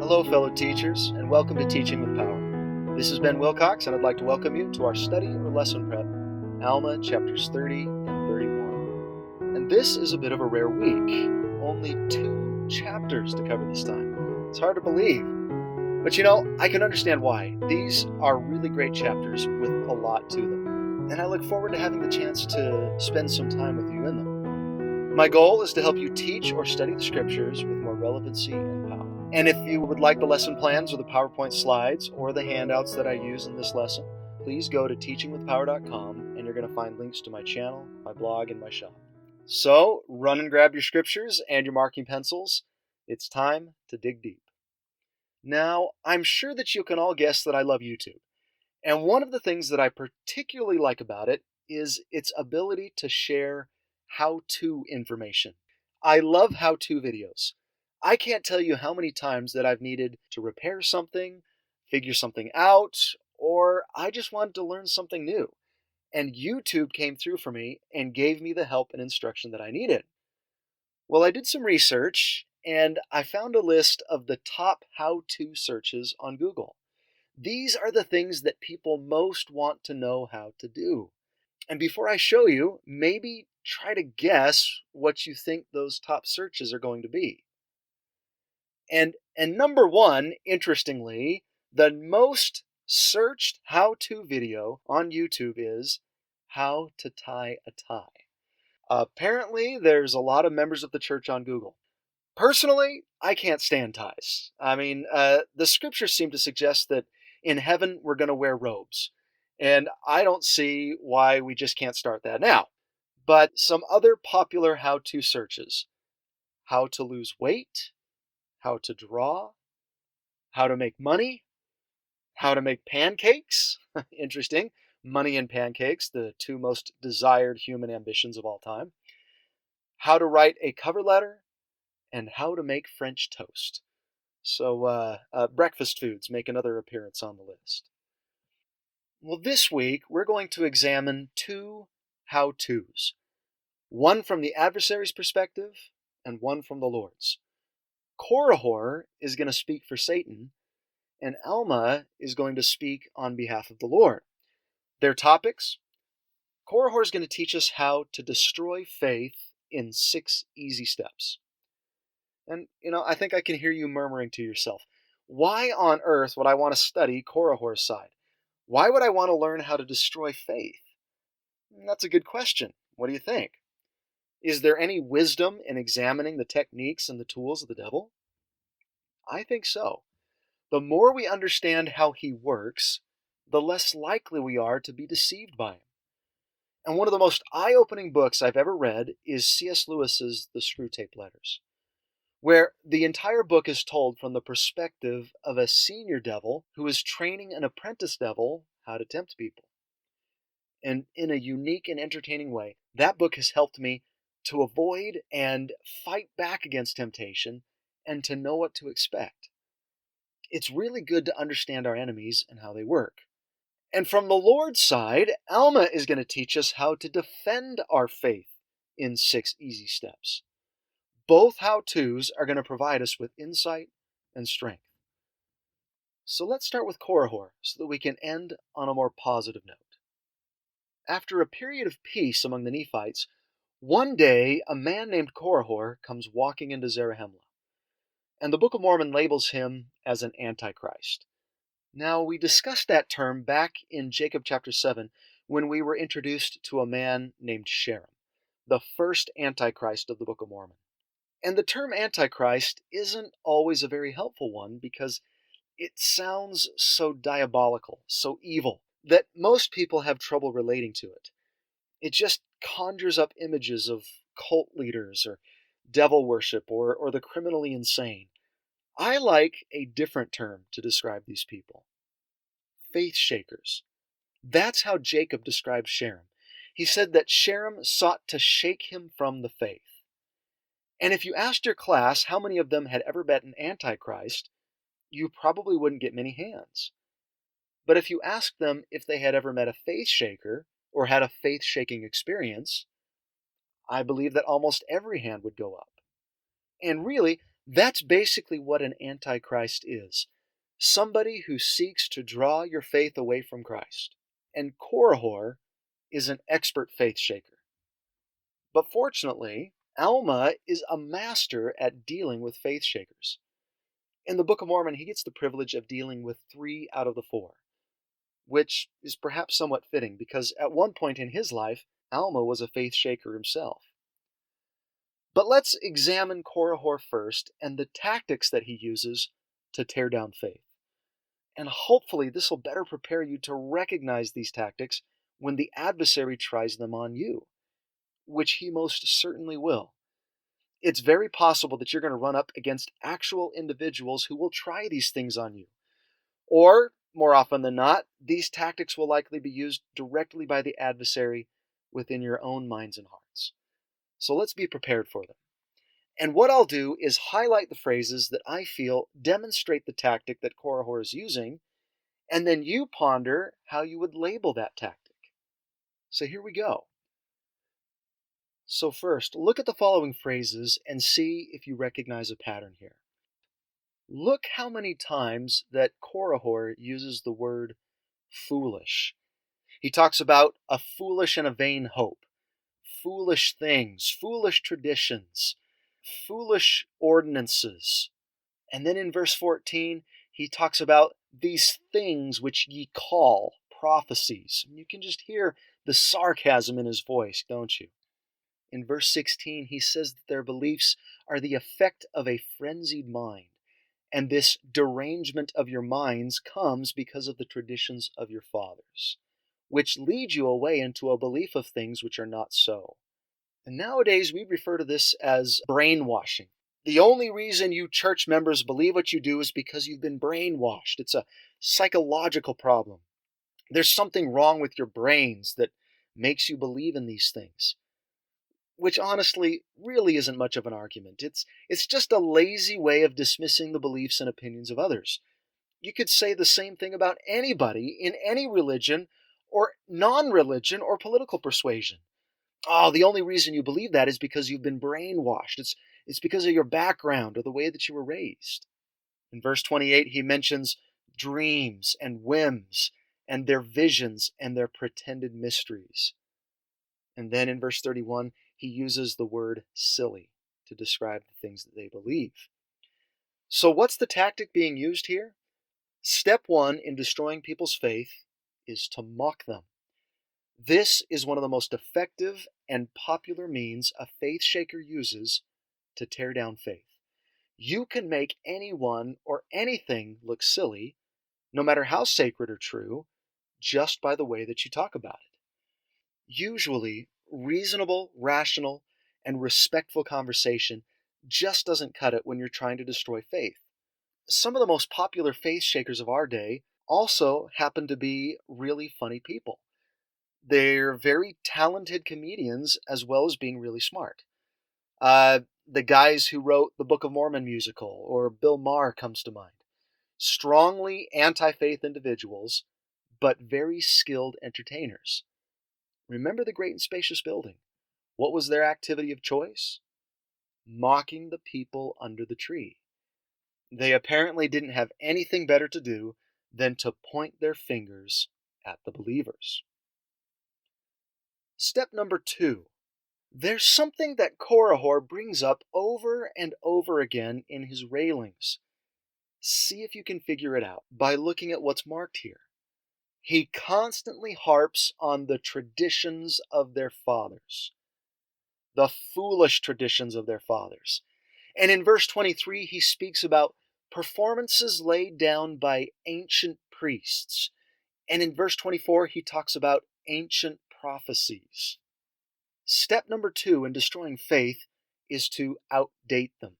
Hello, fellow teachers, and welcome to Teaching with Power. This is Ben Wilcox, and I'd like to welcome you to our study or lesson prep, Alma chapters 30 and 31. And this is a bit of a rare week. Only 2 chapters to cover this time. It's hard to believe. But I can understand why. These are really great chapters with a lot to them. And I look forward to having the chance to spend some time with you in them. My goal is to help you teach or study the Scriptures with more relevancy and power. And if you would like the lesson plans or the PowerPoint slides or the handouts that I use in this lesson, please go to teachingwithpower.com and you're going to find links to my channel, my blog, and my shop. So run and grab your scriptures and your marking pencils. It's time to dig deep. Now, I'm sure that you can all guess that I love YouTube. And one of the things that I particularly like about it is its ability to share how-to information. I love how-to videos. I can't tell you how many times that I've needed to repair something, figure something out, or I just wanted to learn something new. And YouTube came through for me and gave me the help and instruction that I needed. Well, I did some research and I found a list of the top how-to searches on Google. These are the things that people most want to know how to do. And before I show you, maybe try to guess what you think those top searches are going to be. And number one, interestingly, the most searched how-to video on YouTube is how to tie a tie. Apparently, there's a lot of members of the church on Google. Personally, I can't stand ties. The scriptures seem to suggest that in heaven we're going to wear robes. And I don't see why we just can't start that now. But some other popular how-to searches: how to lose weight, how to draw, how to make money, how to make pancakes. Interesting. Money and pancakes, the 2 most desired human ambitions of all time. How to write a cover letter, and how to make French toast. So breakfast foods make another appearance on the list. Well, this week we're going to examine 2 how-tos. One from the adversary's perspective and one from the Lord's. Korihor is going to speak for Satan, and Alma is going to speak on behalf of the Lord. Their topics: Korihor is going to teach us how to destroy faith in 6 easy steps. And, I think I can hear you murmuring to yourself, why on earth would I want to study Korihor's side? Why would I want to learn how to destroy faith? That's a good question. What do you think? Is there any wisdom in examining the techniques and the tools of the devil? I think so. The more we understand how he works, the less likely we are to be deceived by him. And one of the most eye-opening books I've ever read is C.S. Lewis's The Screwtape Letters, where the entire book is told from the perspective of a senior devil who is training an apprentice devil how to tempt people. And in a unique and entertaining way, that book has helped me to avoid and fight back against temptation and to know what to expect. It's really good to understand our enemies and how they work. And from the Lord's side, Alma is going to teach us how to defend our faith in 6 easy steps. Both how-tos are going to provide us with insight and strength. So let's start with Korihor so that we can end on a more positive note. After a period of peace among the Nephites, one day a man named Korihor comes walking into Zarahemla, and the Book of Mormon labels him as an Antichrist. Now, we discussed that term back in Jacob chapter 7 when we were introduced to a man named Sherem, the first Antichrist of the Book of Mormon. And the term Antichrist isn't always a very helpful one because it sounds so diabolical, so evil, that most people have trouble relating to it. It just conjures up images of cult leaders or devil worship or the criminally insane. I like a different term to describe these people: faith shakers. That's how Jacob described Sherem. He said that Sherem sought to shake him from the faith. And if you asked your class how many of them had ever met an Antichrist, you probably wouldn't get many hands. But if you asked them if they had ever met a faith shaker or had a faith-shaking experience, I believe that almost every hand would go up. And really, That's basically what an antichrist is. Somebody who seeks to draw your faith away from Christ. And Korihor is an expert faith shaker. But fortunately, Alma is a master at dealing with faith shakers. In the Book of Mormon, he gets the privilege of dealing with 3 out of the 4, which is perhaps somewhat fitting because at one point in his life, Alma was a faith shaker himself. But let's examine Korihor first and the tactics that he uses to tear down faith. And hopefully this will better prepare you to recognize these tactics when the adversary tries them on you, which he most certainly will. It's very possible that you're going to run up against actual individuals who will try these things on you. Or, more often than not, these tactics will likely be used directly by the adversary within your own minds and hearts. So let's be prepared for them. And what I'll do is highlight the phrases that I feel demonstrate the tactic that Korihor is using, and then you ponder how you would label that tactic. So here we go. So first, look at the following phrases and see if you recognize a pattern here. Look how many times that Korihor uses the word foolish. He talks about a foolish and a vain hope, foolish things, foolish traditions, foolish ordinances. And then in verse 14, he talks about these things which ye call prophecies. And you can just hear the sarcasm in his voice, don't you? In verse 16, he says that their beliefs are the effect of a frenzied mind. And this derangement of your minds comes because of the traditions of your fathers, which lead you away into a belief of things which are not so. And nowadays we refer to this as brainwashing. The only reason you church members believe what you do is because you've been brainwashed. It's a psychological problem. There's something wrong with your brains that makes you believe in these things, which honestly really isn't much of an argument. It's just a lazy way of dismissing the beliefs and opinions of others. You could say the same thing about anybody in any religion or non-religion or political persuasion. Oh, the only reason you believe that is because you've been brainwashed. It's because of your background or the way that you were raised. In verse 28, he mentions dreams and whims and their visions and their pretended mysteries. And then in verse 31, he uses the word silly to describe the things that they believe. So what's the tactic being used here? Step 1 in destroying people's faith is to mock them. This is one of the most effective and popular means a faith shaker uses to tear down faith. You can make anyone or anything look silly, no matter how sacred or true, just by the way that you talk about it. Usually, reasonable, rational, and respectful conversation just doesn't cut it when you're trying to destroy faith. Some of the most popular faith shakers of our day also happen to be really funny people. They're very talented comedians as well as being really smart. The guys who wrote the Book of Mormon musical or Bill Maher comes to mind. Strongly anti-faith individuals, but very skilled entertainers. Remember the Great and Spacious Building. What was their activity of choice? Mocking the people under the tree. They apparently didn't have anything better to do than to point their fingers at the believers. Step number 2. There's something that Korihor brings up over and over again in his railings. See if you can figure it out by looking at what's marked here. He constantly harps on the traditions of their fathers, the foolish traditions of their fathers. And in verse 23, he speaks about performances laid down by ancient priests. And in verse 24, he talks about ancient prophecies. Step number 2 in destroying faith is to outdate them.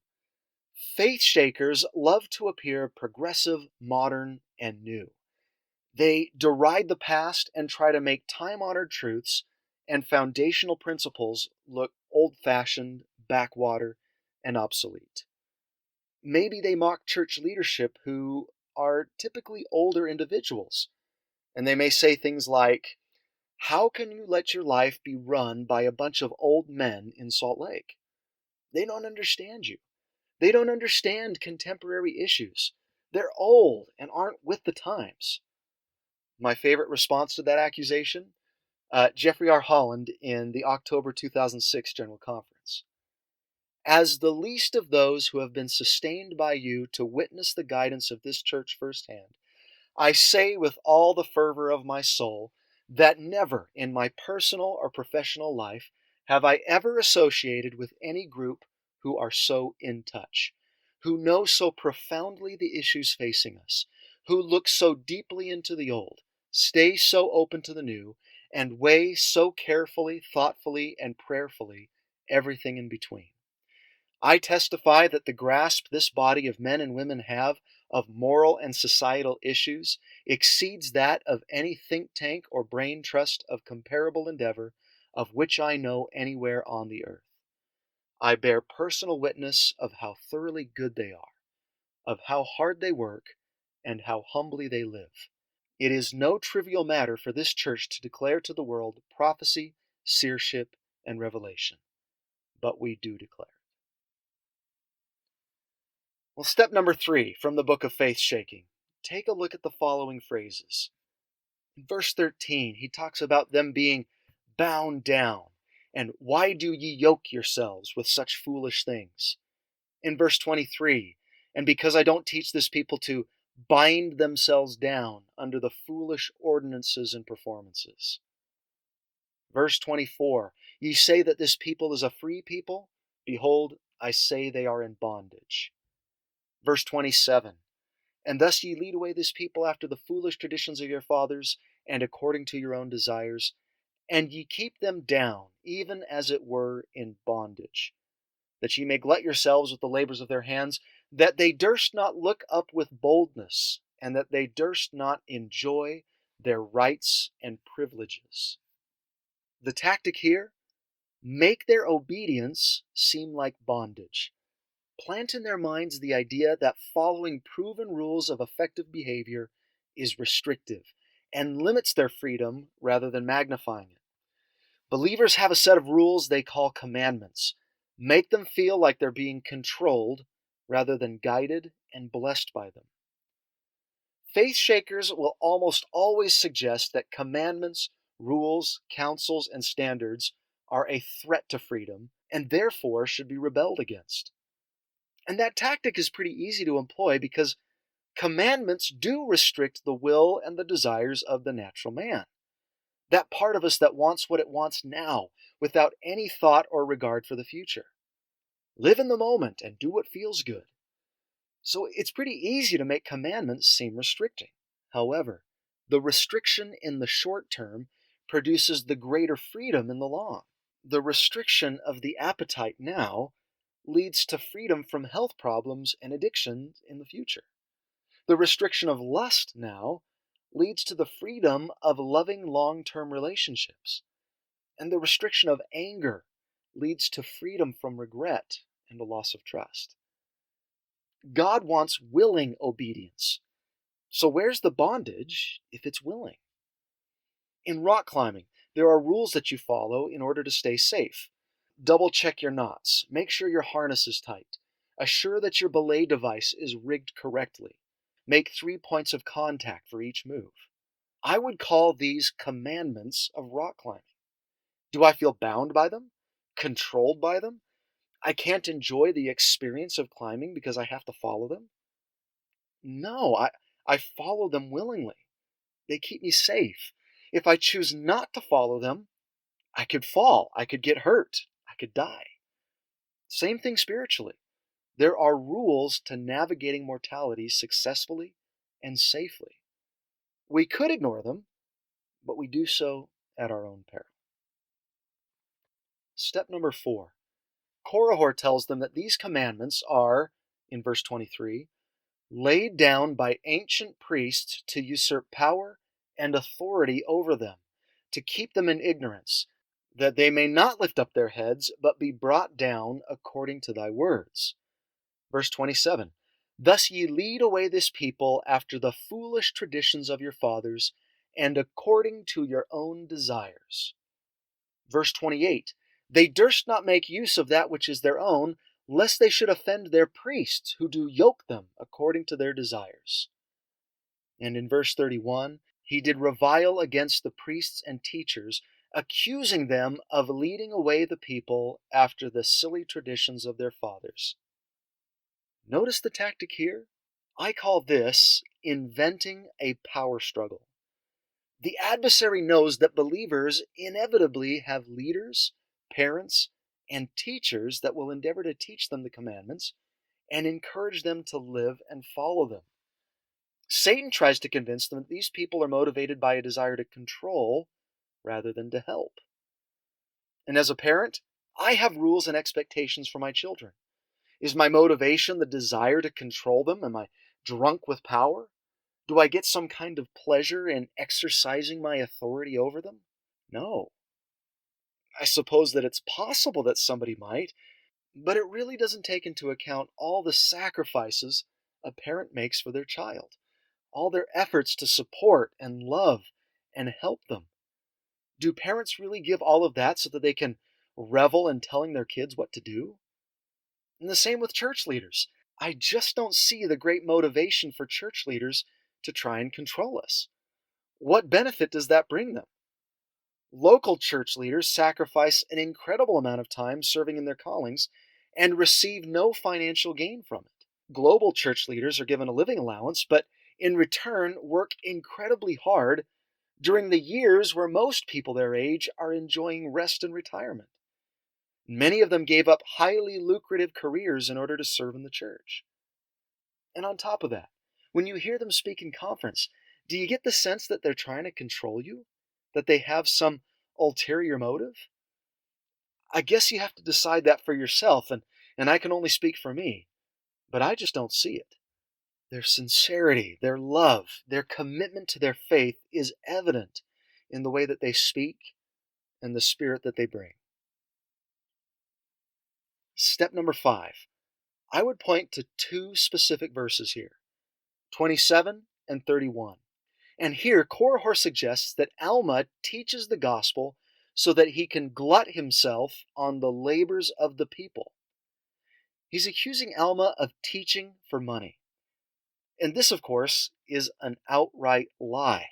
Faith shakers love to appear progressive, modern, and new. They deride the past and try to make time-honored truths and foundational principles look old-fashioned, backwater, and obsolete. Maybe they mock church leadership who are typically older individuals, and they may say things like, "How can you let your life be run by a bunch of old men in Salt Lake? They don't understand you. They don't understand contemporary issues. They're old and aren't with the times. My favorite response to that accusation? Jeffrey R. Holland in the October 2006 General Conference. As the least of those who have been sustained by you to witness the guidance of this church firsthand, I say with all the fervor of my soul that never in my personal or professional life have I ever associated with any group who are so in touch, who know so profoundly the issues facing us, who look so deeply into the old, stay so open to the new, and weigh so carefully, thoughtfully, and prayerfully everything in between. I testify that the grasp this body of men and women have of moral and societal issues exceeds that of any think tank or brain trust of comparable endeavor of which I know anywhere on the earth. I bear personal witness of how thoroughly good they are, of how hard they work, and how humbly they live. It is no trivial matter for this church to declare to the world prophecy, seership, and revelation, but we do declare. Well, step number 3 from the book of Faith Shaking. Take a look at the following phrases. In verse 13, he talks about them being bound down. And why do ye yoke yourselves with such foolish things? In verse 23, and because I don't teach this people to bind themselves down under the foolish ordinances and performances. Verse 24, ye say that this people is a free people. Behold, I say they are in bondage. Verse 27, and thus ye lead away this people after the foolish traditions of your fathers, and according to your own desires, and ye keep them down, even as it were in bondage, that ye may glut yourselves with the labors of their hands, that they durst not look up with boldness, and that they durst not enjoy their rights and privileges. The tactic here, make their obedience seem like bondage. Plant in their minds the idea that following proven rules of effective behavior is restrictive and limits their freedom rather than magnifying it. Believers have a set of rules they call commandments. Make them feel like they're being controlled rather than guided and blessed by them. Faith shakers will almost always suggest that commandments, rules, counsels, and standards are a threat to freedom and therefore should be rebelled against. And that tactic is pretty easy to employ because commandments do restrict the will and the desires of the natural man. That part of us that wants what it wants now, without any thought or regard for the future. Live in the moment and do what feels good. So it's pretty easy to make commandments seem restricting. However, the restriction in the short term produces the greater freedom in the long. The restriction of the appetite now leads to freedom from health problems and addictions in the future. The restriction of lust now leads to the freedom of loving long-term relationships. And the restriction of anger leads to freedom from regret and the loss of trust. God wants willing obedience. So where's the bondage if it's willing? In rock climbing, there are rules that you follow in order to stay safe. Double check your knots. Make sure your harness is tight. Assure that your belay device is rigged correctly. Make 3 points of contact for each move. I would call these commandments of rock climbing. Do I feel bound by them? Controlled by them? I can't enjoy the experience of climbing because I have to follow them? No, I follow them willingly. They keep me safe. If I choose not to follow them, I could fall, I could get hurt, I could die. Same thing spiritually. There are rules to navigating mortality successfully and safely. We could ignore them, but we do so at our own peril. Step number 4. Korihor tells them that these commandments are, in verse 23, laid down by ancient priests to usurp power and authority over them, to keep them in ignorance, that they may not lift up their heads, but be brought down according to thy words. Verse 27, thus ye lead away this people after the foolish traditions of your fathers, and according to your own desires. Verse 28, they durst not make use of that which is their own, lest they should offend their priests, who do yoke them according to their desires. And in verse 31, he did revile against the priests and teachers, accusing them of leading away the people after the silly traditions of their fathers. Notice the tactic here? I call this inventing a power struggle. The adversary knows that believers inevitably have leaders, parents, and teachers that will endeavor to teach them the commandments and encourage them to live and follow them. Satan tries to convince them that these people are motivated by a desire to control rather than to help. And as a parent, I have rules and expectations for my children. Is my motivation the desire to control them? Am I drunk with power? Do I get some kind of pleasure in exercising my authority over them? No. I suppose that it's possible that somebody might, but it really doesn't take into account all the sacrifices a parent makes for their child, all their efforts to support and love and help them. Do parents really give all of that so that they can revel in telling their kids what to do? And the same with church leaders. I just don't see the great motivation for church leaders to try and control us. What benefit does that bring them? Local church leaders sacrifice an incredible amount of time serving in their callings and receive no financial gain from it. Global church leaders are given a living allowance, but in return work incredibly hard during the years where most people their age are enjoying rest and retirement. Many of them gave up highly lucrative careers in order to serve in the church. And on top of that, when you hear them speak in conference, do you get the sense that they're trying to control you? That they have some ulterior motive? I guess you have to decide that for yourself, and I can only speak for me, but I just don't see it. Their sincerity, their love, their commitment to their faith is evident in the way that they speak and the spirit that they bring. Step number 5. I would point to 2 specific verses here, 27 and 31. And here, Korihor suggests that Alma teaches the gospel so that he can glut himself on the labors of the people. He's accusing Alma of teaching for money. And this, of course, is an outright lie.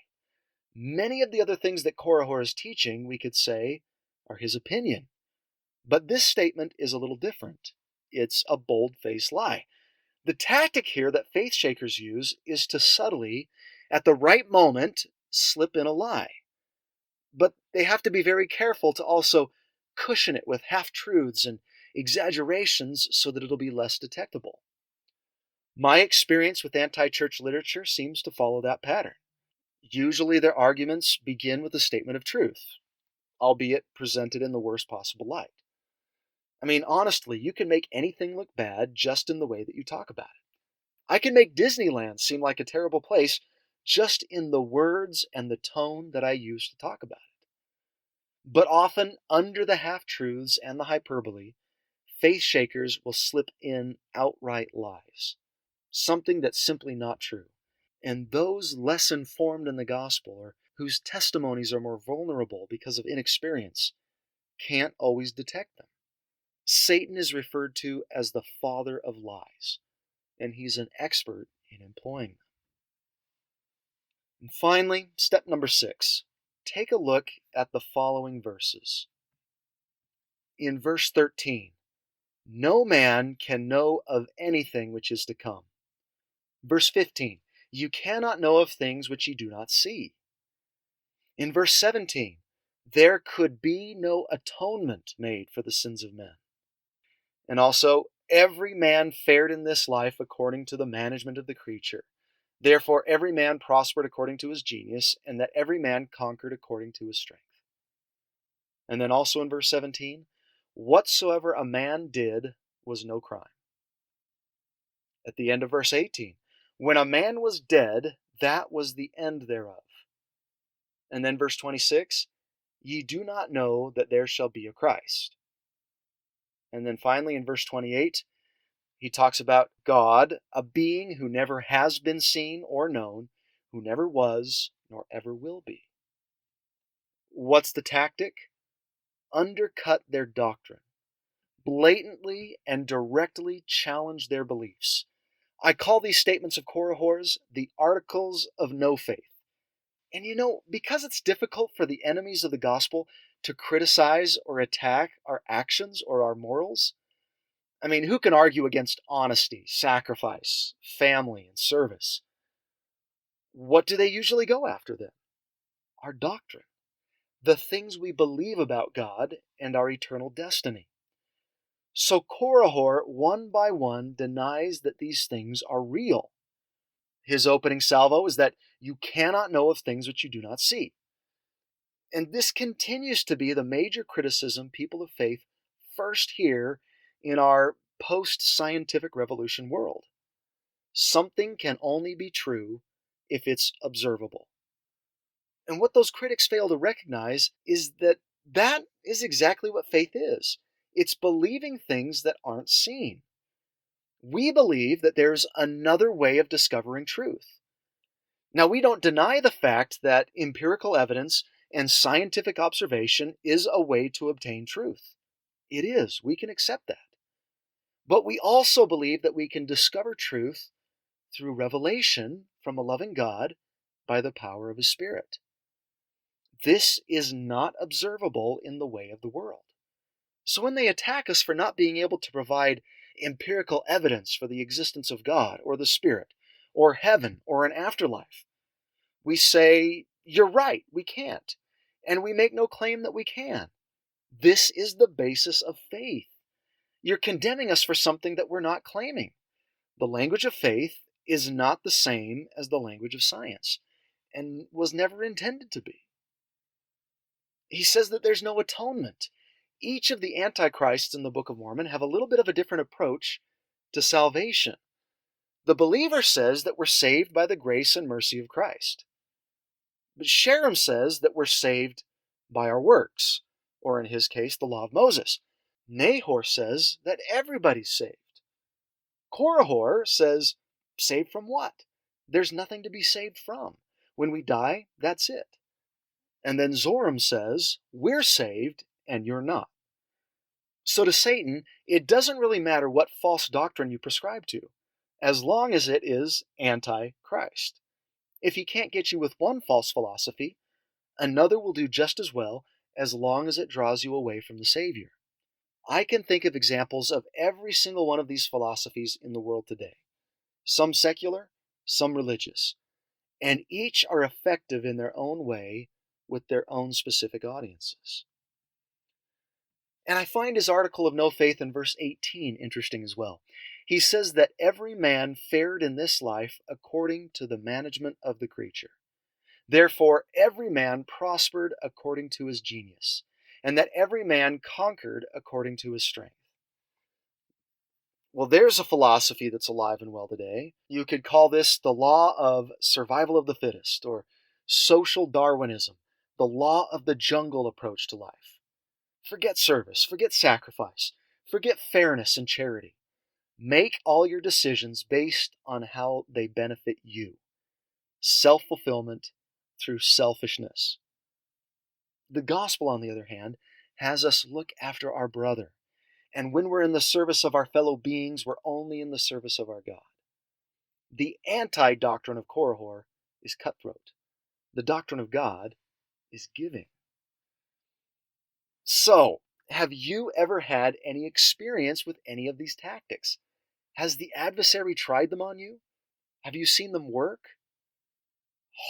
Many of the other things that Korihor is teaching, we could say, are his opinion. But this statement is a little different. It's a bold-faced lie. The tactic here that faith shakers use is to subtly, at the right moment, slip in a lie. But they have to be very careful to also cushion it with half-truths and exaggerations so that it'll be less detectable. My experience with anti-church literature seems to follow that pattern. Usually their arguments begin with a statement of truth, albeit presented in the worst possible light. I mean, honestly, you can make anything look bad just in the way that you talk about it. I can make Disneyland seem like a terrible place just in the words and the tone that I use to talk about it. But often, under the half-truths and the hyperbole, faith shakers will slip in outright lies, something that's simply not true. And those less informed in the gospel, or whose testimonies are more vulnerable because of inexperience, can't always detect them. Satan is referred to as the father of lies, and he's an expert in employing them. And finally, step number 6. Take a look at the following verses. In verse 13, no man can know of anything which is to come. Verse 15, you cannot know of things which ye do not see. In verse 17, there could be no atonement made for the sins of men. And also, every man fared in this life according to the management of the creature. Therefore, every man prospered according to his genius, and that every man conquered according to his strength. And then also in verse 17, whatsoever a man did was no crime. At the end of verse 18, when a man was dead, that was the end thereof. And then verse 26, ye do not know that there shall be a Christ. And then finally in verse 28, he talks about God, a being who never has been seen or known, who never was nor ever will be. What's the tactic? Undercut their doctrine. blatantly and directly challenge their beliefs. I call these statements of Korihor's the Articles of No Faith. And because it's difficult for the enemies of the gospel to criticize or attack our actions or our morals, who can argue against honesty, sacrifice, family, and service? What do they usually go after then? Our doctrine, the things we believe about God and our eternal destiny. So Korihor, one by one, denies that these things are real. His opening salvo is that you cannot know of things which you do not see. And this continues to be the major criticism people of faith first hear in our post-scientific revolution world. Something can only be true if it's observable. And what those critics fail to recognize is that is exactly what faith is. It's believing things that aren't seen. We believe that there's another way of discovering truth. Now, we don't deny the fact that empirical evidence and scientific observation is a way to obtain truth. It is. We can accept that. But we also believe that we can discover truth through revelation from a loving God by the power of His Spirit. This is not observable in the way of the world. So when they attack us for not being able to provide empirical evidence for the existence of God or the Spirit or heaven or an afterlife, we say, you're right, we can't. And we make no claim that we can. This is the basis of faith. You're condemning us for something that we're not claiming. The language of faith is not the same as the language of science, and was never intended to be. He says that there's no atonement. Each of the antichrists in the Book of Mormon have a little bit of a different approach to salvation. The believer says that we're saved by the grace and mercy of Christ. But Sherem says that we're saved by our works, or in his case, the law of Moses. Nahor says that everybody's saved. Korihor says, saved from what? There's nothing to be saved from. When we die, that's it. And then Zoram says, we're saved and you're not. So to Satan, it doesn't really matter what false doctrine you prescribe to, as long as it is anti-Christ. If he can't get you with one false philosophy, another will do just as well, as long as it draws you away from the Savior. I can think of examples of every single one of these philosophies in the world today. Some secular, some religious. And each are effective in their own way with their own specific audiences. And I find his article of no faith in verse 18 interesting as well. He says that every man fared in this life according to the management of the creature. Therefore, every man prospered according to his genius, and that every man conquered according to his strength. Well, there's a philosophy that's alive and well today. You could call this the law of survival of the fittest, or social Darwinism, the law of the jungle approach to life. Forget service, forget sacrifice, forget fairness and charity. Make all your decisions based on how they benefit you. Self-fulfillment through selfishness. The gospel, on the other hand, has us look after our brother. And when we're in the service of our fellow beings, we're only in the service of our God. The anti-doctrine of Korihor is cutthroat. The doctrine of God is giving. So, have you ever had any experience with any of these tactics? Has the adversary tried them on you? Have you seen them work?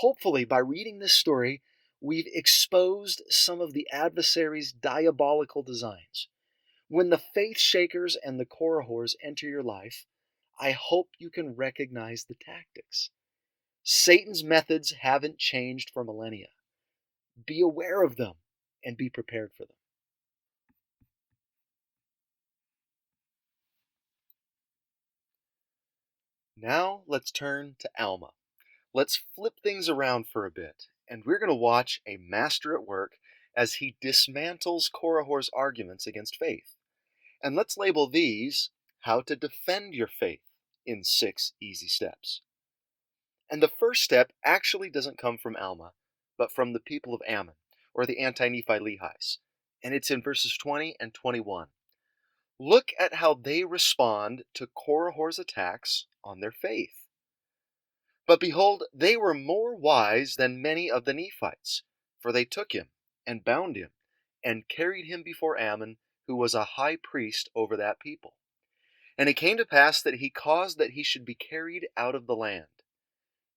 Hopefully, by reading this story, we've exposed some of the adversary's diabolical designs. When the faith shakers and the Korihors enter your life, I hope you can recognize the tactics. Satan's methods haven't changed for millennia. Be aware of them and be prepared for them. Now let's turn to Alma. Let's flip things around for a bit, and we're going to watch a master at work as he dismantles Korihor's arguments against faith. And let's label these how to defend your faith in 6 easy steps. And the first step actually doesn't come from Alma, but from the people of Ammon, or the anti-Nephi Lehi's. And it's in verses 20 and 21. Look at how they respond to Korihor's attacks on their faith. But behold, they were more wise than many of the Nephites, for they took him and bound him and carried him before Ammon, who was a high priest over that people. And it came to pass that he caused that he should be carried out of the land.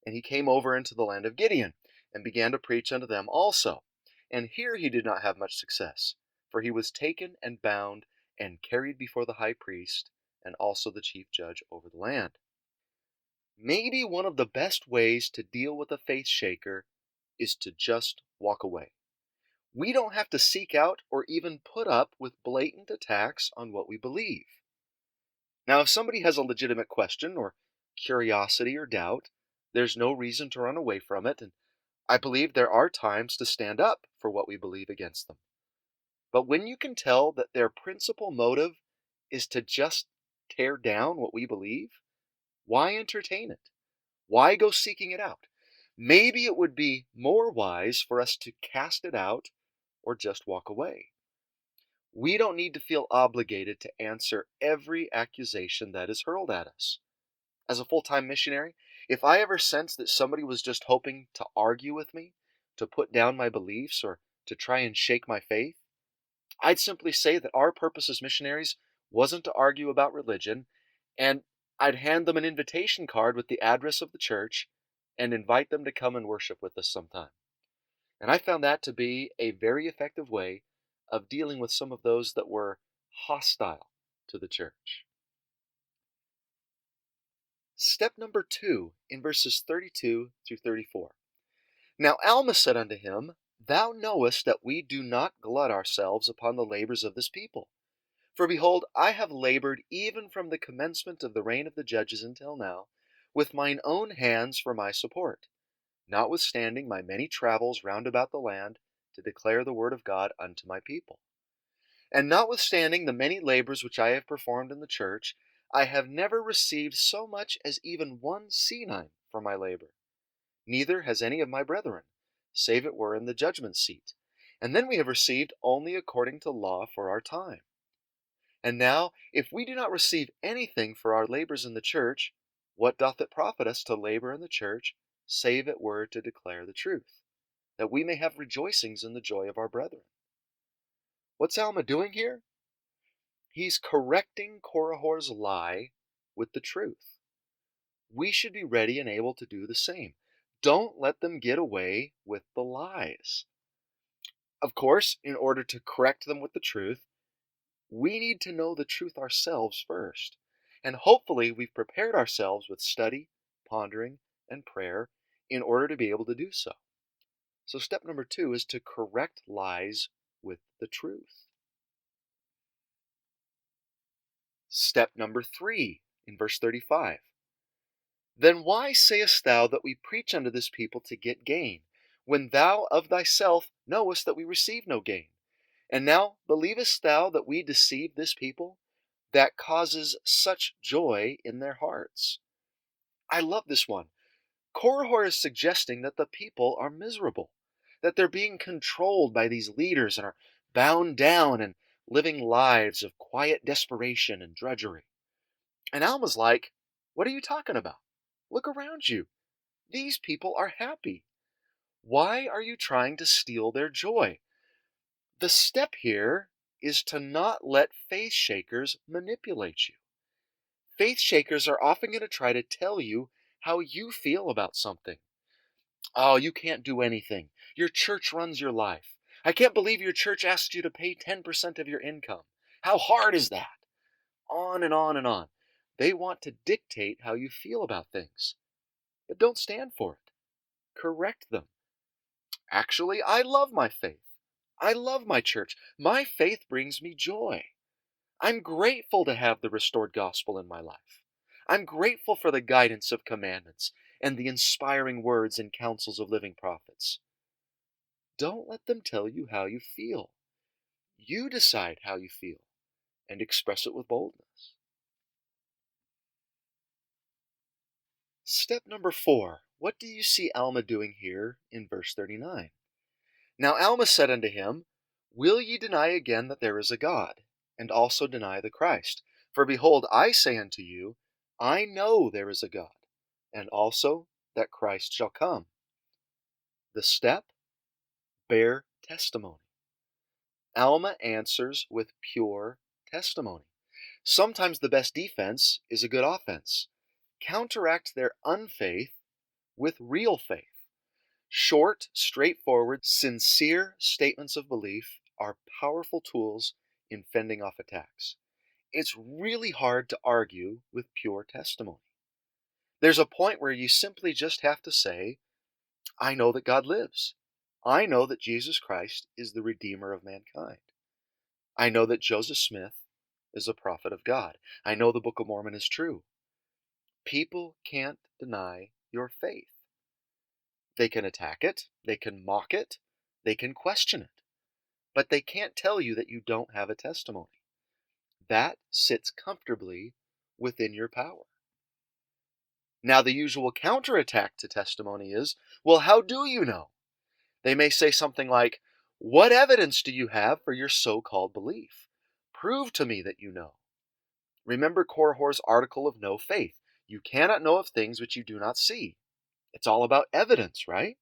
And he came over into the land of Gideon, and began to preach unto them also. And here he did not have much success, for he was taken and bound and carried before the high priest, and also the chief judge over the land. Maybe one of the best ways to deal with a faith shaker is to just walk away. We don't have to seek out or even put up with blatant attacks on what we believe. Now, if somebody has a legitimate question or curiosity or doubt, there's no reason to run away from it, and I believe there are times to stand up for what we believe against them. But when you can tell that their principal motive is to just tear down what we believe, why entertain it? Why go seeking it out? Maybe it would be more wise for us to cast it out or just walk away. We don't need to feel obligated to answer every accusation that is hurled at us. As a full-time missionary, if I ever sensed that somebody was just hoping to argue with me, to put down my beliefs, or to try and shake my faith, I'd simply say that our purpose as missionaries wasn't to argue about religion, and I'd hand them an invitation card with the address of the church and invite them to come and worship with us sometime. And I found that to be a very effective way of dealing with some of those that were hostile to the church. Step number 2 in verses 32 through 34. Now Alma said unto him, Thou knowest that we do not glut ourselves upon the labors of this people. For behold, I have labored even from the commencement of the reign of the judges until now, with mine own hands for my support, notwithstanding my many travels round about the land to declare the word of God unto my people. And notwithstanding the many labors which I have performed in the church, I have never received so much as even one senine for my labor. Neither has any of my brethren, save it were in the judgment seat. And then we have received only according to law for our time. And now, if we do not receive anything for our labors in the church, what doth it profit us to labor in the church, save it were to declare the truth, that we may have rejoicings in the joy of our brethren? What's Alma doing here? He's correcting Korihor's lie with the truth. We should be ready and able to do the same. Don't let them get away with the lies. Of course, in order to correct them with the truth, we need to know the truth ourselves first. And hopefully we've prepared ourselves with study, pondering, and prayer in order to be able to do so. So step number 2 is to correct lies with the truth. Step number 3 in verse 35. Then why sayest thou that we preach unto this people to get gain, when thou of thyself knowest that we receive no gain? And now believest thou that we deceive this people, that causes such joy in their hearts? I love this one. Korihor is suggesting that the people are miserable, that they're being controlled by these leaders and are bound down and living lives of quiet desperation and drudgery. And Alma's like, what are you talking about? Look around you. These people are happy. Why are you trying to steal their joy? The step here is to not let faith shakers manipulate you. Faith shakers are often going to try to tell you how you feel about something. Oh, you can't do anything. Your church runs your life. I can't believe your church asked you to pay 10% of your income. How hard is that? On and on and on. They want to dictate how you feel about things. But don't stand for it. Correct them. Actually, I love my faith. I love my church. My faith brings me joy. I'm grateful to have the restored gospel in my life. I'm grateful for the guidance of commandments and the inspiring words and counsels of living prophets. Don't let them tell you how you feel. You decide how you feel and express it with boldness. Step number 4. What do you see Alma doing here in verse 39? Now Alma said unto him, Will ye deny again that there is a God? and also deny the Christ. For behold, I say unto you, I know there is a God, and also that Christ shall come. The step, bear testimony. Alma answers with pure testimony. Sometimes the best defense is a good offense. Counteract their unfaith with real faith. Short, straightforward, sincere statements of belief are powerful tools in fending off attacks. It's really hard to argue with pure testimony. There's a point where you simply just have to say, I know that God lives. I know that Jesus Christ is the Redeemer of mankind. I know that Joseph Smith is a prophet of God. I know the Book of Mormon is true. People can't deny your faith. They can attack it, they can mock it, they can question it, but they can't tell you that you don't have a testimony. That sits comfortably within your power. Now, the usual counterattack to testimony is, well, how do you know? They may say something like, what evidence do you have for your so-called belief? Prove to me that you know. Remember Korihor's article of no faith. You cannot know of things which you do not see. It's all about evidence, right?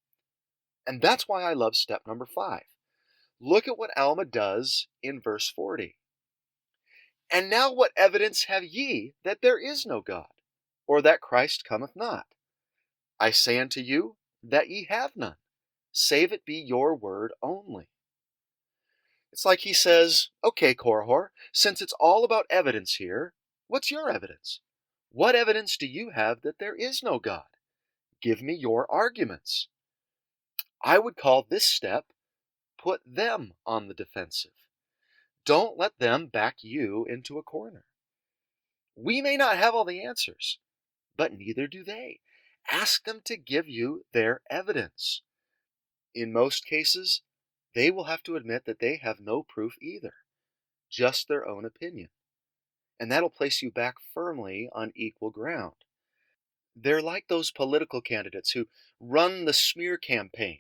And that's why I love step number 5. Look at what Alma does in verse 40. And now what evidence have ye that there is no God, or that Christ cometh not? I say unto you that ye have none, save it be your word only. It's like he says, okay, Korihor, since it's all about evidence here, what's your evidence? What evidence do you have that there is no God? Give me your arguments. I would call this step, put them on the defensive. Don't let them back you into a corner. We may not have all the answers, but neither do they. Ask them to give you their evidence. In most cases, they will have to admit that they have no proof either, just their own opinion. And that'll place you back firmly on equal ground. They're like those political candidates who run the smear campaign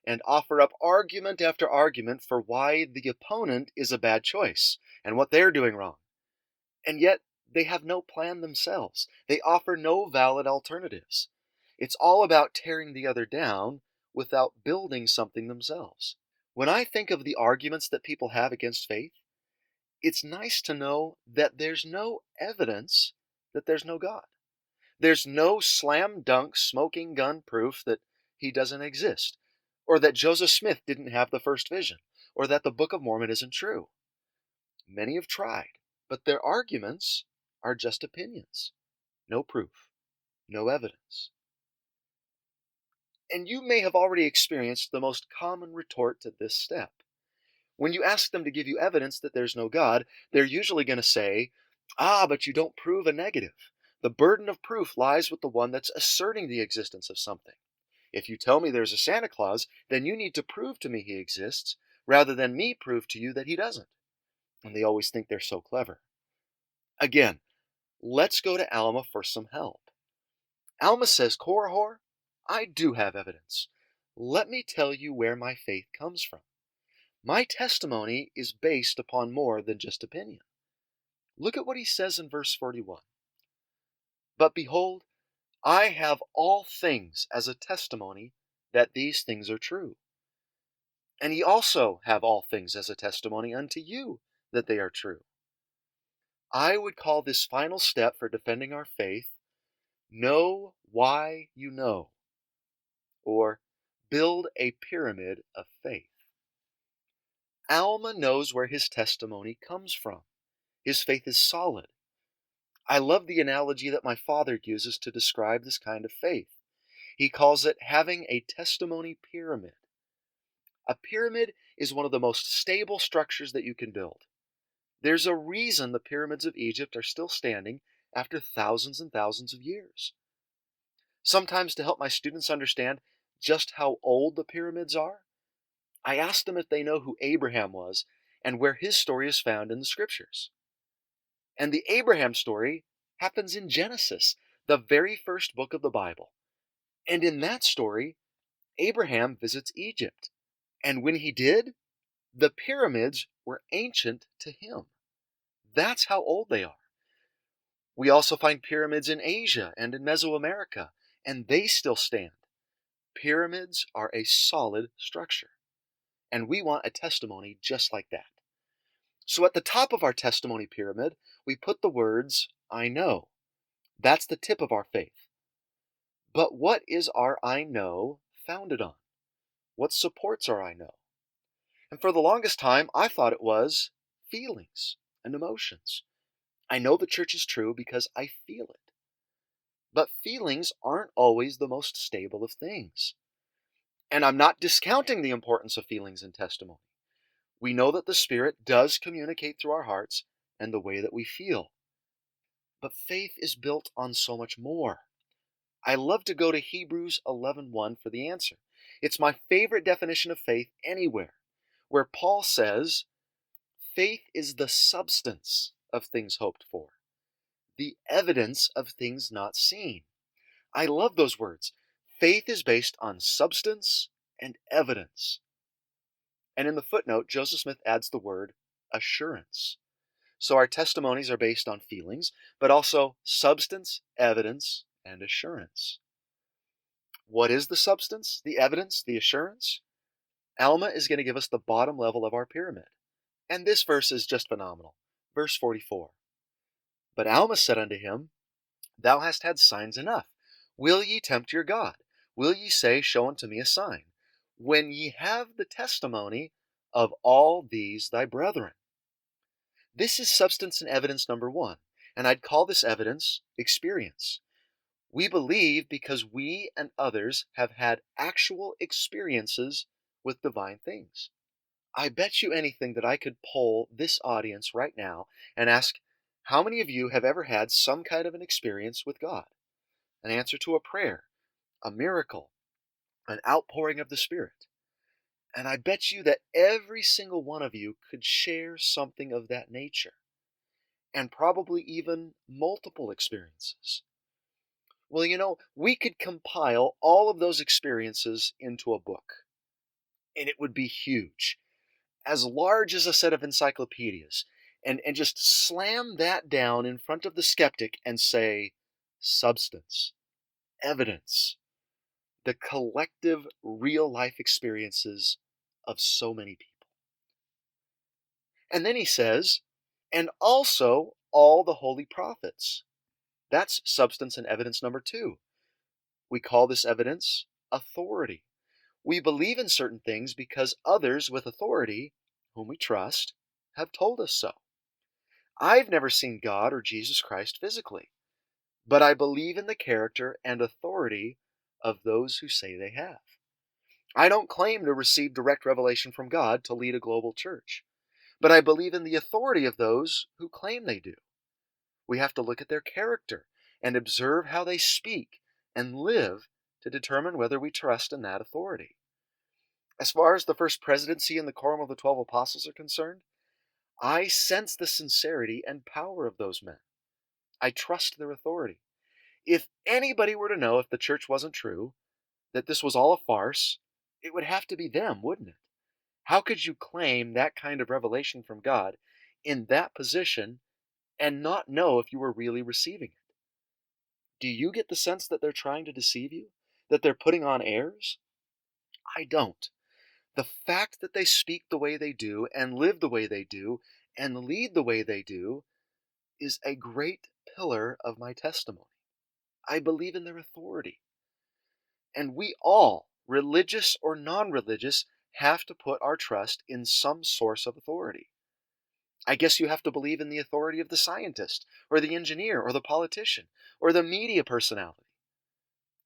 and offer up argument after argument for why the opponent is a bad choice and what they're doing wrong. And yet, they have no plan themselves. They offer no valid alternatives. It's all about tearing the other down without building something themselves. When I think of the arguments that people have against faith, it's nice to know that there's no evidence that there's no God. There's no slam dunk smoking gun proof that he doesn't exist, or that Joseph Smith didn't have the first vision, or that the Book of Mormon isn't true. Many have tried, but their arguments are just opinions. No proof, no evidence. And you may have already experienced the most common retort to this step. When you ask them to give you evidence that there's no God, they're usually going to say, but you don't prove a negative. The burden of proof lies with the one that's asserting the existence of something. If you tell me there's a Santa Claus, then you need to prove to me he exists, rather than me prove to you that he doesn't. And they always think they're so clever. Again, let's go to Alma for some help. Alma says, Korihor, I do have evidence. Let me tell you where my faith comes from. My testimony is based upon more than just opinion. Look at what he says in verse 41. But behold, I have all things as a testimony that these things are true. And ye also have all things as a testimony unto you that they are true. I would call this final step for defending our faith, know why you know, or build a pyramid of faith. Alma knows where his testimony comes from. His faith is solid. I love the analogy that my father uses to describe this kind of faith. He calls it having a testimony pyramid. A pyramid is one of the most stable structures that you can build. There's a reason the pyramids of Egypt are still standing after thousands and thousands of years. Sometimes, to help my students understand just how old the pyramids are, I ask them if they know who Abraham was and where his story is found in the Scriptures. And the Abraham story happens in Genesis, the very first book of the Bible. And in that story, Abraham visits Egypt. And when he did, the pyramids were ancient to him. That's how old they are. We also find pyramids in Asia and in Mesoamerica, and they still stand. Pyramids are a solid structure, and we want a testimony just like that. So at the top of our testimony pyramid, we put the words, I know. That's the tip of our faith. But what is our I know founded on? What supports our I know? And for the longest time, I thought it was feelings and emotions. I know the church is true because I feel it. But feelings aren't always the most stable of things. And I'm not discounting the importance of feelings in testimony. We know that the Spirit does communicate through our hearts and the way that we feel. But faith is built on so much more. I love to go to Hebrews 11:1 for the answer. It's my favorite definition of faith anywhere, where Paul says, faith is the substance of things hoped for, the evidence of things not seen. I love those words. Faith is based on substance and evidence. And in the footnote, Joseph Smith adds the word assurance. So our testimonies are based on feelings, but also substance, evidence, and assurance. What is the substance, the evidence, the assurance? Alma is going to give us the bottom level of our pyramid. And this verse is just phenomenal. Verse 44. But Alma said unto him, Thou hast had signs enough. Will ye tempt your God? Will ye say, Show unto me a sign? When ye have the testimony of all these thy brethren. This is substance and evidence number one, and I'd call this evidence experience. We believe because we and others have had actual experiences with divine things. I bet you anything that I could poll this audience right now and ask, how many of you have ever had some kind of an experience with God? An answer to a prayer, a miracle, an outpouring of the Spirit. And I bet you that every single one of you could share something of that nature, and probably even multiple experiences. Well, we could compile all of those experiences into a book, and it would be huge, as large as a set of encyclopedias, and just slam that down in front of the skeptic and say, substance, evidence, the collective real-life experiences of so many people. And then he says, and also all the holy prophets. That's substance and evidence number two. We call this evidence authority. We believe in certain things because others with authority, whom we trust, have told us so. I've never seen God or Jesus Christ physically, but I believe in the character and authority of those who say they have. I don't claim to receive direct revelation from God to lead a global church, but I believe in the authority of those who claim they do. We have to look at their character and observe how they speak and live to determine whether we trust in that authority. As far as the first presidency and the quorum of the 12 apostles are concerned, I sense the sincerity and power of those men. I trust their authority. If anybody were to know if the church wasn't true, that this was all a farce, it would have to be them, wouldn't it? How could you claim that kind of revelation from God in that position and not know if you were really receiving it? Do you get the sense that they're trying to deceive you? That they're putting on airs? I don't. The fact that they speak the way they do and live the way they do and lead the way they do is a great pillar of my testimony. I believe in their authority. And we all, religious or non-religious, have to put our trust in some source of authority. I guess you have to believe in the authority of the scientist, or the engineer, or the politician, or the media personality.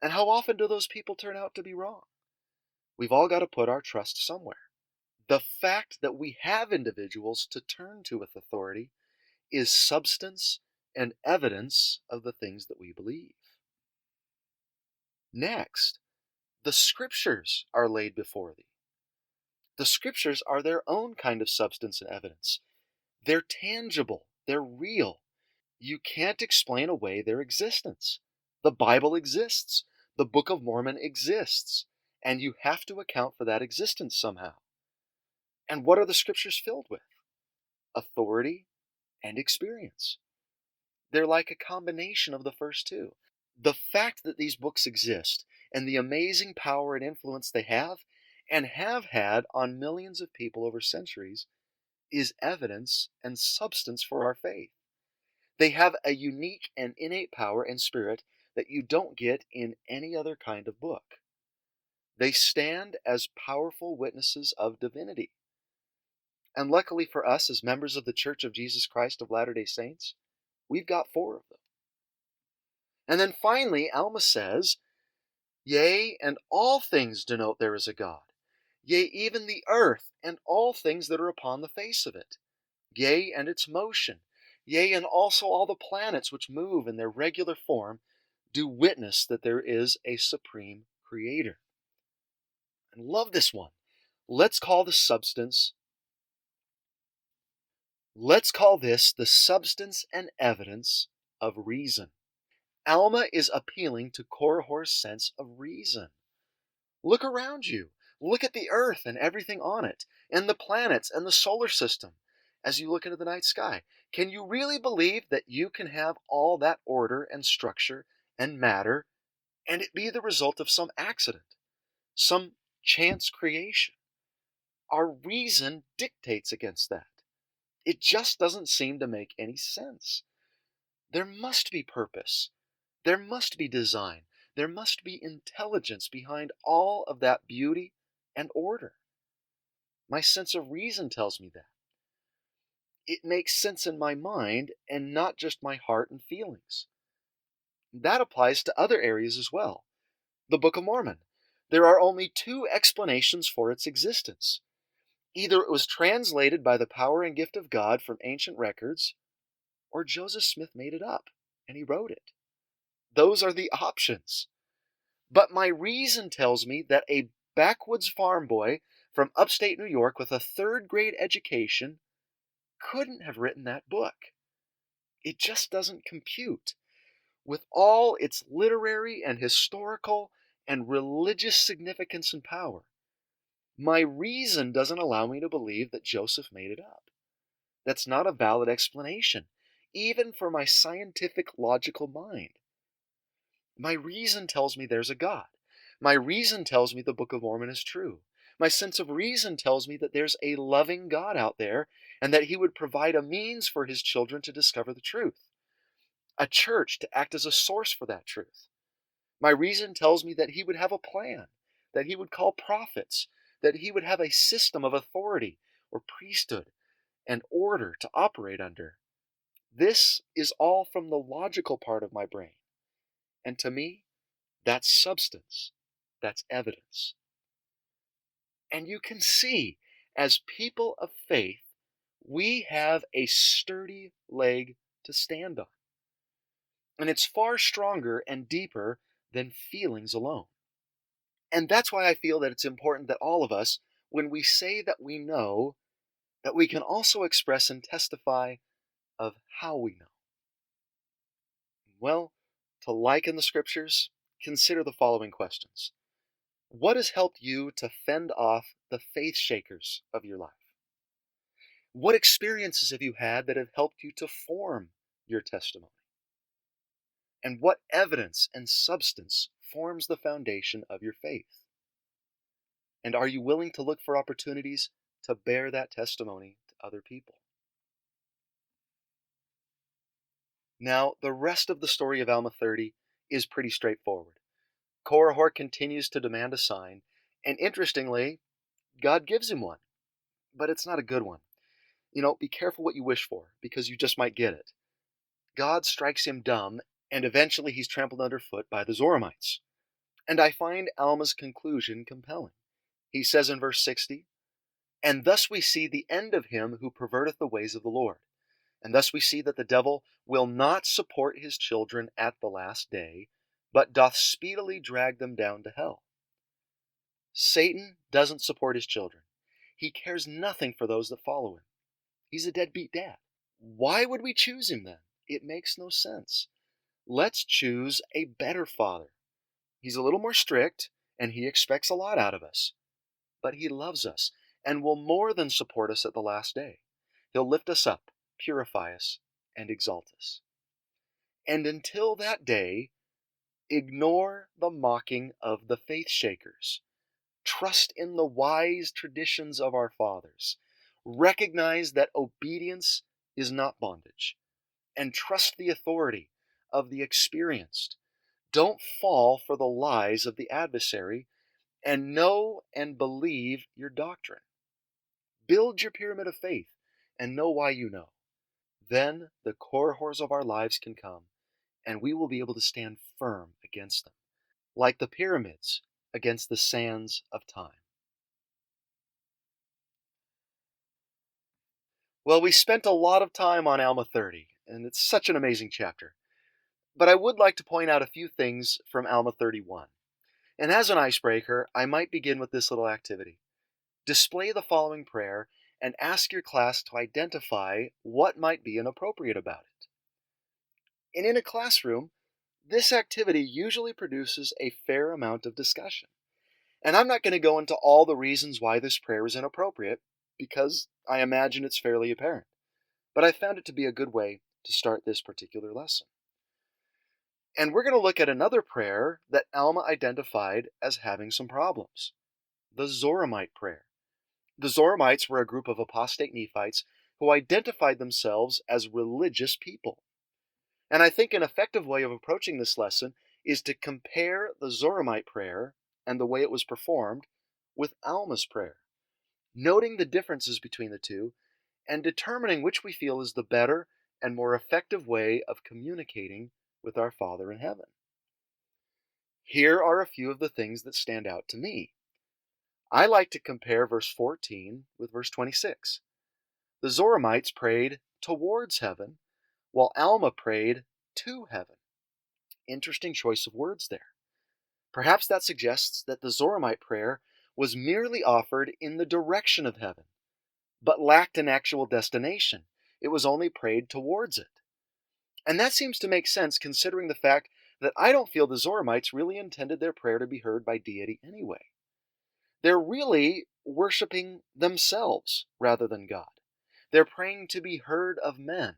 And how often do those people turn out to be wrong? We've all got to put our trust somewhere. The fact that we have individuals to turn to with authority is substance and evidence of the things that we believe. Next, the Scriptures are laid before thee. The Scriptures are their own kind of substance and evidence. They're tangible. They're real. You can't explain away their existence. The Bible exists. The Book of Mormon exists. And you have to account for that existence somehow. And what are the Scriptures filled with? Authority and experience. They're like a combination of the first two. The fact that these books exist and the amazing power and influence they have and have had on millions of people over centuries is evidence and substance for our faith. They have a unique and innate power and spirit that you don't get in any other kind of book. They stand as powerful witnesses of divinity. And luckily for us, as members of the Church of Jesus Christ of Latter-day Saints, we've got 4 of them. And then finally, Alma says, "Yea, and all things denote there is a God. Yea, even the earth, and all things that are upon the face of it. Yea, and its motion. Yea, and also all the planets which move in their regular form, do witness that there is a supreme Creator." And love this one. Let's call this the substance and evidence of reason. Alma is appealing to Korihor's sense of reason. Look around you. Look at the earth and everything on it, and the planets and the solar system as you look into the night sky. Can you really believe that you can have all that order and structure and matter and it be the result of some accident, some chance creation? Our reason dictates against that. It just doesn't seem to make any sense. There must be purpose. There must be design. There must be intelligence behind all of that beauty and order. My sense of reason tells me that. It makes sense in my mind and not just my heart and feelings. That applies to other areas as well. The Book of Mormon. There are only 2 explanations for its existence. Either it was translated by the power and gift of God from ancient records, or Joseph Smith made it up and he wrote it. Those are the options. But my reason tells me that a backwoods farm boy from upstate New York with a 3rd-grade education couldn't have written that book. It just doesn't compute. With all its literary and historical and religious significance and power, my reason doesn't allow me to believe that Joseph made it up. That's not a valid explanation, even for my scientific, logical mind. My reason tells me there's a God. My reason tells me the Book of Mormon is true. My sense of reason tells me that there's a loving God out there and that he would provide a means for his children to discover the truth, a church to act as a source for that truth. My reason tells me that he would have a plan, that he would call prophets, that he would have a system of authority or priesthood and order to operate under. This is all from the logical part of my brain. And to me, that's substance. That's evidence. And you can see, as people of faith, we have a sturdy leg to stand on. And it's far stronger and deeper than feelings alone. And that's why I feel that it's important that all of us, when we say that we know, that we can also express and testify of how we know. Well, to liken the Scriptures, consider the following questions. What has helped you to fend off the faith shakers of your life? What experiences have you had that have helped you to form your testimony? And what evidence and substance forms the foundation of your faith? And are you willing to look for opportunities to bear that testimony to other people? Now, the rest of the story of Alma 30 is pretty straightforward. Korihor continues to demand a sign, and interestingly, God gives him one, but it's not a good one. Be careful what you wish for, because you just might get it. God strikes him dumb, and eventually he's trampled underfoot by the Zoramites. And I find Alma's conclusion compelling. He says in verse 60, "And thus we see the end of him who perverteth the ways of the Lord. And thus we see that the devil will not support his children at the last day, but doth speedily drag them down to hell." Satan doesn't support his children. He cares nothing for those that follow him. He's a deadbeat dad. Why would we choose him then? It makes no sense. Let's choose a better father. He's a little more strict, and he expects a lot out of us. But he loves us, and will more than support us at the last day. He'll lift us up, purify us, and exalt us. And until that day, ignore the mocking of the faith shakers. Trust in the wise traditions of our fathers. Recognize that obedience is not bondage, and trust the authority of the experienced. Don't fall for the lies of the adversary, and know and believe your doctrine. Build your pyramid of faith and know why you know. Then the corridors of our lives can come, and we will be able to stand firm against them, like the pyramids against the sands of time. Well, we spent a lot of time on Alma 30, and it's such an amazing chapter. But I would like to point out a few things from Alma 31. And as an icebreaker, I might begin with this little activity. Display the following prayer and ask your class to identify what might be inappropriate about it. And in a classroom, this activity usually produces a fair amount of discussion. And I'm not going to go into all the reasons why this prayer is inappropriate, because I imagine it's fairly apparent. But I found it to be a good way to start this particular lesson. And we're going to look at another prayer that Alma identified as having some problems. The Zoramite prayer. The Zoramites were a group of apostate Nephites who identified themselves as religious people. And I think an effective way of approaching this lesson is to compare the Zoramite prayer and the way it was performed with Alma's prayer, noting the differences between the two and determining which we feel is the better and more effective way of communicating with our Father in heaven. Here are a few of the things that stand out to me. I like to compare verse 14 with verse 26. The Zoramites prayed towards heaven, while Alma prayed to heaven. Interesting choice of words there. Perhaps that suggests that the Zoramite prayer was merely offered in the direction of heaven, but lacked an actual destination. It was only prayed towards it. And that seems to make sense considering the fact that I don't feel the Zoramites really intended their prayer to be heard by deity anyway. They're really worshiping themselves rather than God. They're praying to be heard of men.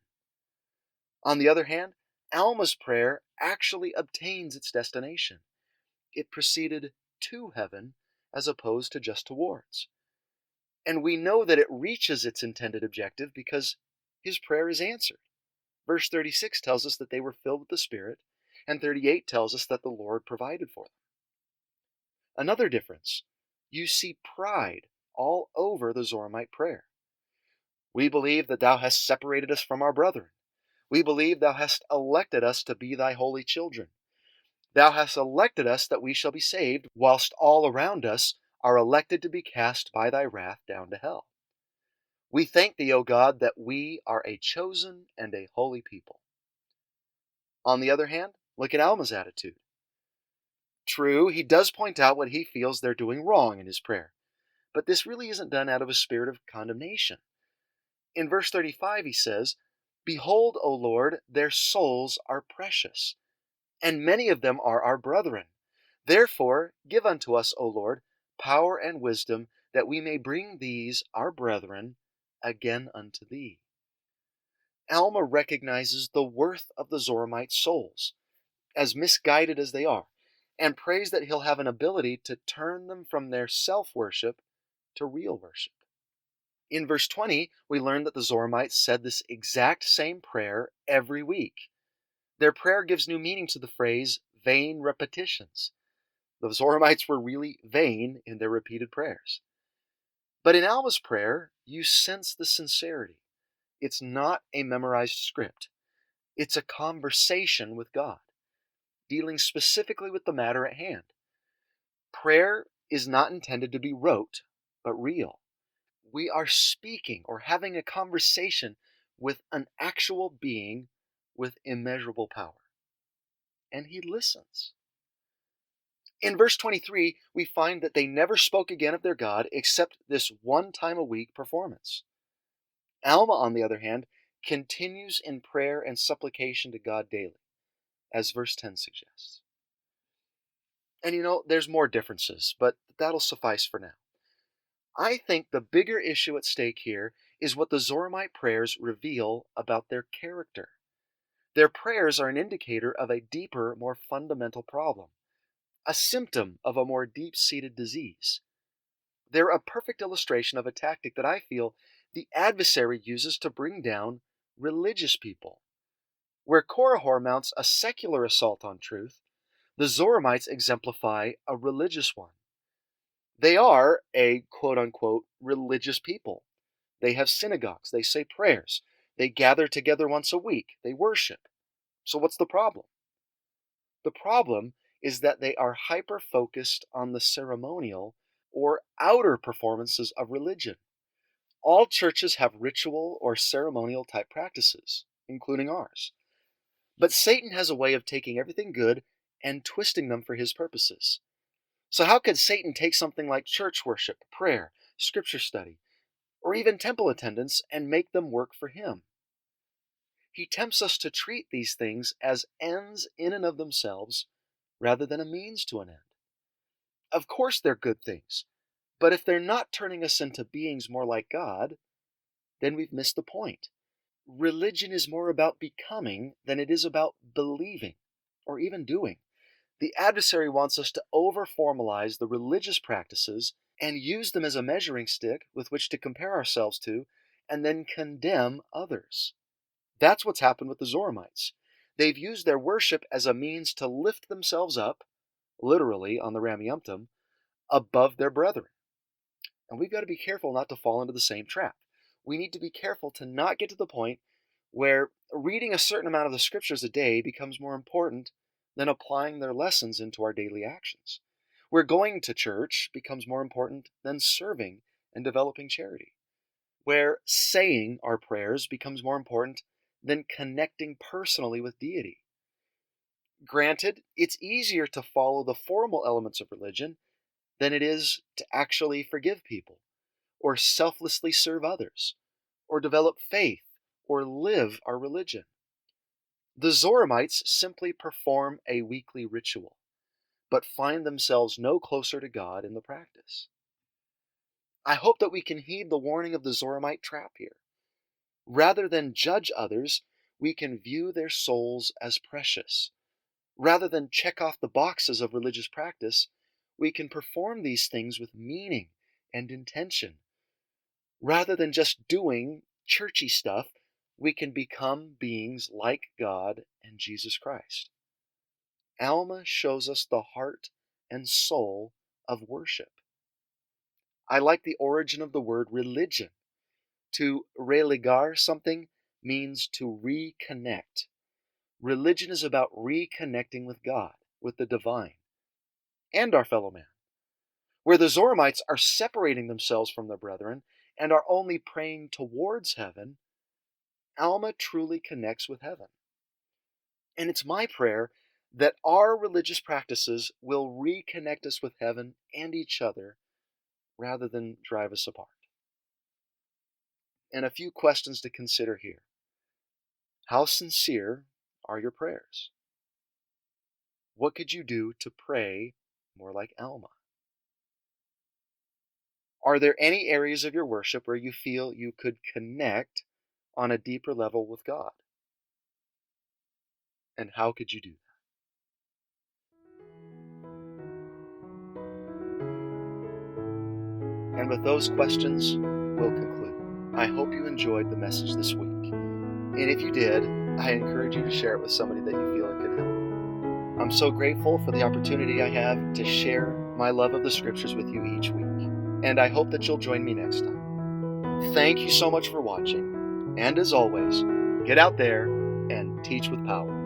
On the other hand, Alma's prayer actually obtains its destination. It proceeded to heaven as opposed to just towards. And we know that it reaches its intended objective because his prayer is answered. Verse 36 tells us that they were filled with the Spirit, and 38 tells us that the Lord provided for them. Another difference, you see pride all over the Zoramite prayer. We believe that thou hast separated us from our brethren. We believe thou hast elected us to be thy holy children. Thou hast elected us that we shall be saved, whilst all around us are elected to be cast by thy wrath down to hell. We thank thee, O God, that we are a chosen and a holy people. On the other hand, look at Alma's attitude. True, he does point out what he feels they're doing wrong in his prayer, but this really isn't done out of a spirit of condemnation. In verse 35 he says, Behold, O Lord, their souls are precious, and many of them are our brethren. Therefore give unto us, O Lord, power and wisdom, that we may bring these, our brethren, again unto thee. Alma recognizes the worth of the Zoramite souls, as misguided as they are, and prays that he'll have an ability to turn them from their self-worship to real worship. In verse 20, we learn that the Zoramites said this exact same prayer every week. Their prayer gives new meaning to the phrase, vain repetitions. The Zoramites were really vain in their repeated prayers. But in Alma's prayer, you sense the sincerity. It's not a memorized script. It's a conversation with God, dealing specifically with the matter at hand. Prayer is not intended to be rote, but real. We are speaking or having a conversation with an actual being with immeasurable power. And he listens. In verse 23, we find that they never spoke again of their God except this one time a week performance. Alma, on the other hand, continues in prayer and supplication to God daily, as verse 10 suggests. And there's more differences, but that'll suffice for now. I think the bigger issue at stake here is what the Zoramite prayers reveal about their character. Their prayers are an indicator of a deeper, more fundamental problem, a symptom of a more deep-seated disease. They're a perfect illustration of a tactic that I feel the adversary uses to bring down religious people. Where Korihor mounts a secular assault on truth, the Zoramites exemplify a religious one. They are a quote-unquote religious people. They have synagogues, they say prayers, they gather together once a week, they worship. So what's the problem? The problem is that they are hyper-focused on the ceremonial or outer performances of religion. All churches have ritual or ceremonial type practices, including ours. But Satan has a way of taking everything good and twisting them for his purposes. So how could Satan take something like church worship, prayer, scripture study, or even temple attendance and make them work for him? He tempts us to treat these things as ends in and of themselves rather than a means to an end. Of course they're good things, but if they're not turning us into beings more like God, then we've missed the point. Religion is more about becoming than it is about believing or even doing. The adversary wants us to over-formalize the religious practices and use them as a measuring stick with which to compare ourselves to and then condemn others. That's what's happened with the Zoramites. They've used their worship as a means to lift themselves up, literally on the Rameumptom, above their brethren. And we've got to be careful not to fall into the same trap. We need to be careful to not get to the point where reading a certain amount of the scriptures a day becomes more important than applying their lessons into our daily actions. Where going to church becomes more important than serving and developing charity. Where saying our prayers becomes more important than connecting personally with deity. Granted, it's easier to follow the formal elements of religion than it is to actually forgive people, or selflessly serve others, or develop faith, or live our religion. The Zoramites simply perform a weekly ritual, but find themselves no closer to God in the practice. I hope that we can heed the warning of the Zoramite trap here. Rather than judge others, we can view their souls as precious. Rather than check off the boxes of religious practice, we can perform these things with meaning and intention. Rather than just doing churchy stuff, we can become beings like God and Jesus Christ. Alma shows us the heart and soul of worship. I like the origin of the word religion. To religar something means to reconnect. Religion is about reconnecting with God, with the divine, and our fellow man. Where the Zoramites are separating themselves from their brethren and are only praying towards heaven, Alma truly connects with heaven. And it's my prayer that our religious practices will reconnect us with heaven and each other rather than drive us apart. And a few questions to consider here. How sincere are your prayers? What could you do to pray more like Alma? Are there any areas of your worship where you feel you could connect on a deeper level with God? And how could you do that? And with those questions, we'll conclude. I hope you enjoyed the message this week. And if you did, I encourage you to share it with somebody that you feel it could help. I'm so grateful for the opportunity I have to share my love of the Scriptures with you each week. And I hope that you'll join me next time. Thank you so much for watching. And as always, get out there and teach with power.